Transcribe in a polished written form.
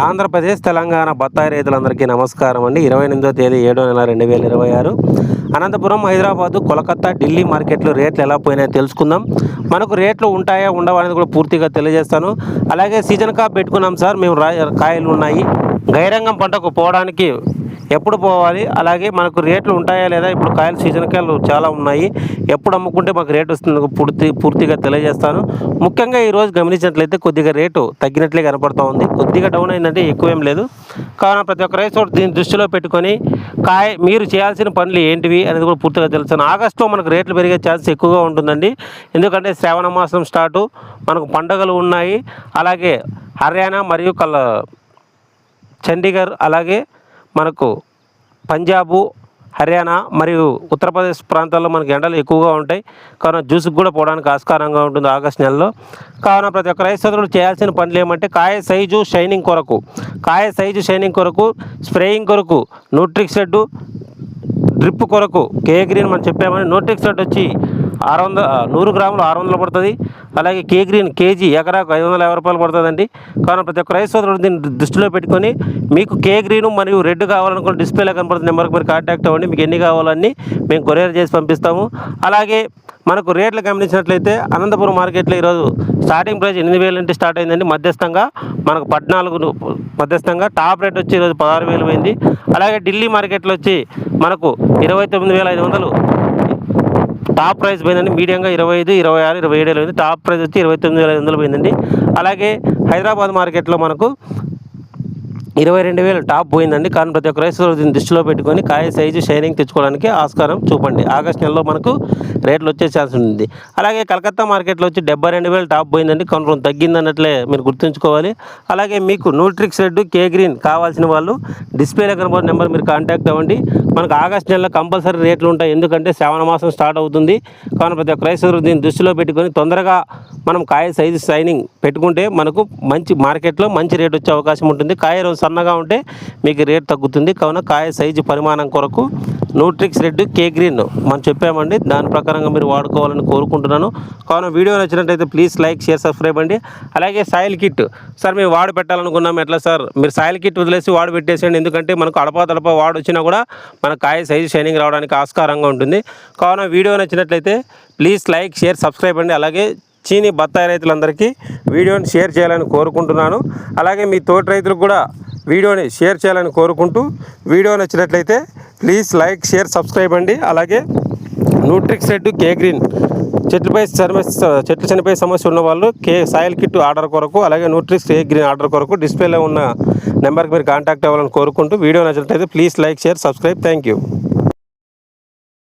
ఆంధ్రప్రదేశ్ తెలంగాణ బత్తాయి రైతులందరికీ నమస్కారం అండి. 28వ తేదీ 7వ నెల 2026 అనంతపురం, హైదరాబాదు, కోలకత్తా, ఢిల్లీ మార్కెట్లో రేట్లు ఎలా పోయినాయో తెలుసుకుందాం. మనకు రేట్లు ఉంటాయా ఉండవా అనేది కూడా పూర్తిగా తెలియజేస్తాను. అలాగే సీజన్ కాప్ పెట్టుకున్నాం సార్, మేము కాయలు ఉన్నాయి, గైరంగం పంటకు పోవడానికి ఎప్పుడు పోవాలి, అలాగే మనకు రేట్లు ఉంటాయా లేదా, ఇప్పుడు కాయలు సీజన్ కాయలు చాలా ఉన్నాయి, ఎప్పుడు అమ్ముకుంటే మాకు రేటు వస్తుంది పూర్తిగా తెలియజేస్తాను. ముఖ్యంగా ఈరోజు గమనించినట్లయితే కొద్దిగా రేటు తగ్గినట్లే కనపడుతూ ఉంది. కొద్దిగా డౌన్ అయిందంటే ఎక్కువేం లేదు. కావున ప్రతి ఒక్క రైతు దీన్ని దృష్టిలో పెట్టుకొని మీరు చేయాల్సిన పనులు ఏంటివి అనేది కూడా పూర్తిగా తెలుస్తాను. ఆగస్టులో మనకు రేట్లు పెరిగే ఛాన్స్ ఎక్కువగా ఉంటుందండి. ఎందుకంటే శ్రావణ మాసం స్టార్టు, మనకు పండుగలు ఉన్నాయి. అలాగే హర్యానా మరియు చండీగఢ్, అలాగే మనకు పంజాబు, హర్యానా మరియు ఉత్తరప్రదేశ్ ప్రాంతాల్లో మనకి ఎండలు ఎక్కువగా ఉంటాయి. కావున జ్యూస్కి కూడా పోవడానికి ఆస్కారంగా ఉంటుంది ఆగస్టు నెలలో. కావున ప్రతి ఒక్క రైతు సోదరుడు చేయాల్సిన పనులు ఏమంటే కాయ సైజు షైనింగ్ కొరకు, స్ప్రేయింగ్ కొరకు న్యూట్రిక్సెడ్, డ్రిప్ కొరకు కే గ్రీన్ మనం చెప్పామని. న్యూట్రిక్సెడ్ వచ్చి 100 గ్రాములు 600 పడుతుంది. అలాగే కే గ్రీన్ కేజీ ఎకరాకు 550 రూపాయలు పడుతుందండి. కావున ప్రతి ఒక్క రైతు సోదరుడు దీన్ని దృష్టిలో పెట్టుకొని మీకు కే గ్రీన్ మరియు రెడ్ కావాలనుకున్న డిస్ప్లేలో కనపడుతున్న నెంబర్కి మీరు కాంటాక్ట్ అవ్వండి. మీకు ఎన్ని కావాలన్నీ మేము కొరియర్ చేసి పంపిస్తాము. అలాగే మనకు రేట్లు గమనించినట్లయితే అనంతపురం మార్కెట్లో ఈరోజు స్టార్టింగ్ ప్రైస్ 8,000 నుండి స్టార్ట్ అయిందండి. మధ్యస్థంగా మనకు 14 మధ్యస్థంగా, టాప్ రేట్ వచ్చి ఈరోజు 16,000 పోయింది. అలాగే ఢిల్లీ మార్కెట్లో వచ్చి మనకు 29,500 టాప్ ప్రైస్ పోయిందండి. మీడియంగా 25, 26, 27 పోయింది. టాప్ ప్రైస్ వచ్చి 29,500 పోయిందండి. అలాగే హైదరాబాద్ మార్కెట్లో మనకు 22,000 టాప్ పోయిందండి. కానీ ప్రతి ఒక్క రైతు దీన్ని దృష్టిలో పెట్టుకొని కాయ సైజు షైనింగ్ తెచ్చుకోవడానికి ఆస్కారం చూపండి. ఆగస్ట్ నెలలో మనకు రేట్లు వచ్చే ఛాన్స్ ఉంది. అలాగే కలకత్తా మార్కెట్లో వచ్చి 72,000 టాప్ పోయిందండి. కొంచెం తగ్గిందన్నట్లే మీరు గుర్తుంచుకోవాలి. అలాగే మీకు న్యూట్రిక్సెడ్, కే గ్రీన్ కావాల్సిన వాళ్ళు డిస్ప్లేలో కనబడే నెంబర్ మీరు కాంటాక్ట్ అవ్వండి. మనకు ఆగస్ట్ నెలలో కంపల్సరీ రేట్లు ఉంటాయి, ఎందుకంటే శ్రావణ మాసం స్టార్ట్ అవుతుంది. కానీ ప్రతి ఒక్క రైతు దీన్ని దృష్టిలో పెట్టుకొని తొందరగా మనం కాయ సైజు షైనింగ్ పెట్టుకుంటే మనకు మంచి మార్కెట్లో మంచి రేట్ వచ్చే అవకాశం ఉంటుంది. కాయ సన్నగా ఉంటే మీకు రేట్ తగ్గుతుంది. కావున కాయ సైజు పరిమాణం కొరకు న్యూట్రిక్సెడ్, కే గ్రీన్ మనం చెప్పామండి. దాని ప్రకారంగా మీరు వాడుకోవాలని కోరుకుంటున్నాను. కావున వీడియో నచ్చినట్టయితే ప్లీజ్ లైక్, షేర్, సబ్స్క్రైబ్ అండి. అలాగే సాయిల్ కిట్ సార్ మేము వాడు పెట్టాలనుకున్నాం, ఎట్లా సార్? మీరు సాయిల్ కిట్ వదిలేసి వాడు పెట్టేసేయండి. ఎందుకంటే మనకు అడపా వాడు వచ్చినా కూడా మన కాయ సైజు షైనింగ్ రావడానికి ఆస్కారంగా ఉంటుంది. కావున వీడియో నచ్చినట్లయితే ప్లీజ్ లైక్, షేర్, సబ్స్క్రైబ్ అండి. అలాగే చీని బత్తాయి రైతులందరికీ వీడియోని షేర్ చేయాలని కోరుకుంటున్నాను. అలాగే మీ తోటి రైతులకు కూడా వీడియోని షేర్ చేయాలని కోరుకుంటూ, వీడియో నచ్చినట్లయితే ప్లీజ్ లైక్, షేర్, సబ్స్క్రైబ్ అండి. అలాగే న్యూట్రిక్సెడ్, కే గ్రీన్ చెట్లు చనిపోయే సమస్య ఉన్న వాళ్ళు సాయిల్ కిట్ ఆర్డర్ కొరకు, అలాగే న్యూట్రిక్స్, కే గ్రీన్ ఆర్డర్ కొరకు డిస్ప్లేలో ఉన్న నెంబర్కి మీరు కాంటాక్ట్ అవ్వాలని కోరుకుంటూ, వీడియో నచ్చినట్లయితే please like, share, subscribe. Thank you.